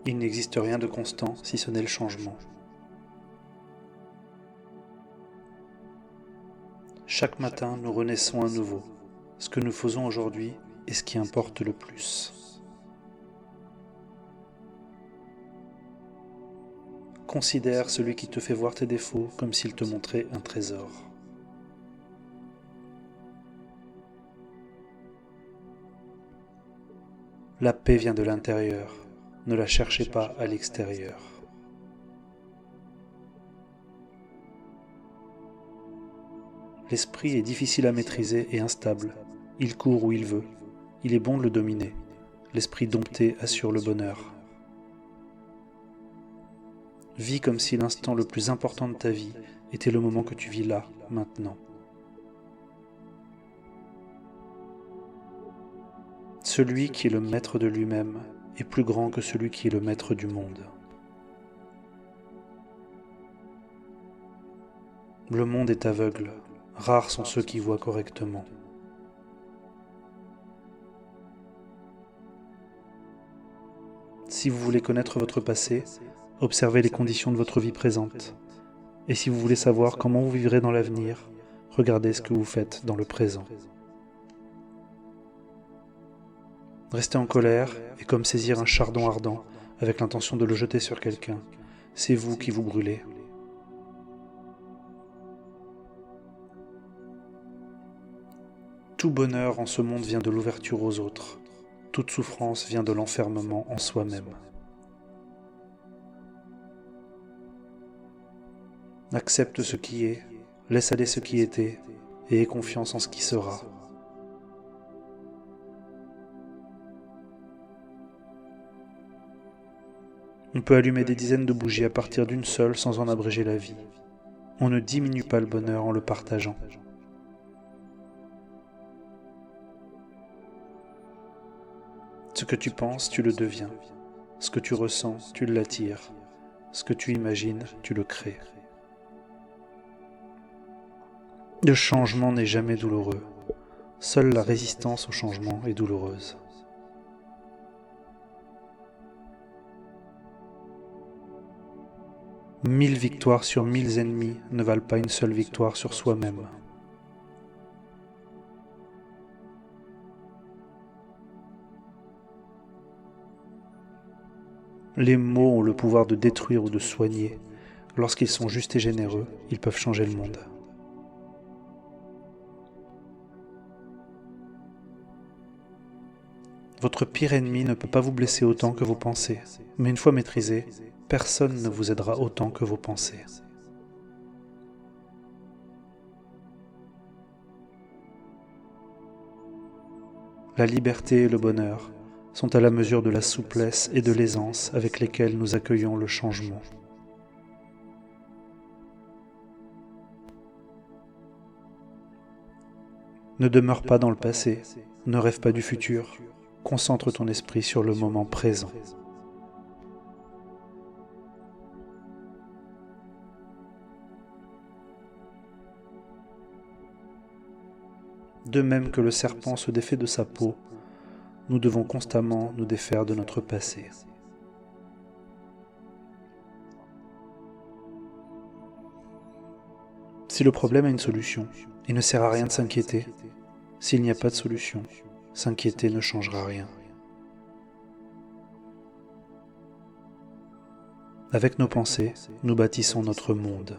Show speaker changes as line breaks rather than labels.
Il n'existe rien de constant si ce n'est le changement. Chaque matin, nous renaissons à nouveau. Ce que nous faisons aujourd'hui est ce qui importe le plus. Considère celui qui te fait voir tes défauts comme s'il te montrait un trésor. La paix vient de l'intérieur, ne la cherchez pas à l'extérieur. L'esprit est difficile à maîtriser et instable. Il court où il veut. Il est bon de le dominer. L'esprit dompté assure le bonheur. Vis comme si l'instant le plus important de ta vie était le moment que tu vis là, maintenant. Celui qui est le maître de lui-même est plus grand que celui qui est le maître du monde. Le monde est aveugle. Rares sont ceux qui voient correctement. Si vous voulez connaître votre passé, observez les conditions de votre vie présente. Et si vous voulez savoir comment vous vivrez dans l'avenir, regardez ce que vous faites dans le présent. Rester en colère est comme saisir un chardon ardent avec l'intention de le jeter sur quelqu'un. C'est vous qui vous brûlez. Tout bonheur en ce monde vient de l'ouverture aux autres. Toute souffrance vient de l'enfermement en soi-même. Accepte ce qui est, laisse aller ce qui était, et aie confiance en ce qui sera. On peut allumer des dizaines de bougies à partir d'une seule sans en abréger la vie. On ne diminue pas le bonheur en le partageant. Ce que tu penses, tu le deviens. Ce que tu ressens, tu l'attires. Ce que tu imagines, tu le crées. Le changement n'est jamais douloureux. Seule la résistance au changement est douloureuse. Mille victoires sur 1000 ennemis ne valent pas une seule victoire sur soi-même. Les mots ont le pouvoir de détruire ou de soigner. Lorsqu'ils sont justes et généreux, ils peuvent changer le monde. Votre pire ennemi ne peut pas vous blesser autant que vos pensées, mais une fois maîtrisé, personne ne vous aidera autant que vos pensées. La liberté et le bonheur sont à la mesure de la souplesse et de l'aisance avec lesquelles nous accueillons le changement. Ne demeure pas dans le passé, ne rêve pas du futur, concentre ton esprit sur le moment présent. De même que le serpent se défait de sa peau, nous devons constamment nous défaire de notre passé. Si le problème a une solution, il ne sert à rien de s'inquiéter. S'il n'y a pas de solution, s'inquiéter ne changera rien. Avec nos pensées, nous bâtissons notre monde.